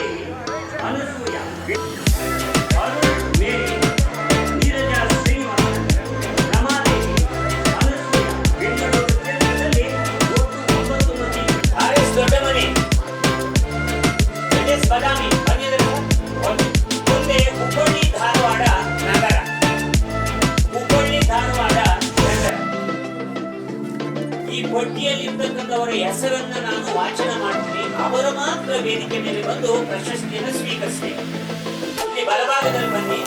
ರಮಾದೇವಿ, ಅನಸೂಯ, ಅರುಣ್, ಮೇರಿ, ನೀರಜಾ, ಶ್ರೀನಿವಾಸ್, ರಮಾದೇವಿ, ಅನಸೂಯ, ಬೆಂಗಳೂರು ಕ್ಷೇತ್ರದಲ್ಲಿ ಒಟ್ಟು 9 ಮಂದಿ. ಆರ್ಎಸ್ ದೊಡ್ಡಮನೆ, ಎಸ್ ಬದಾಮಿ, ಮುಂದೆ ಹುಬ್ಬಳ್ಳಿ ಧಾರವಾಡ ನಗರ, ಹುಬ್ಬಳ್ಳಿ ಧಾರವಾಡ ನಗರ. ಈ ಪಟ್ಟಿಯಲ್ಲಿರ್ತಕ್ಕಂಥವರ ಹೆಸರನ್ನ ನಾನು ವಾಚನ ಮಾಡ್ತೀನಿ, ಅವರ ಮಾತ್ರ ವೇದಿಕೆ ಮೇಲೆ ಬಂದು ಪ್ರಶಸ್ತಿಯನ್ನು ಸ್ವೀಕರಿಸಬೇಕು. ಇಲ್ಲಿ ಬಲಭಾಗದಲ್ಲಿ ಬನ್ನಿ.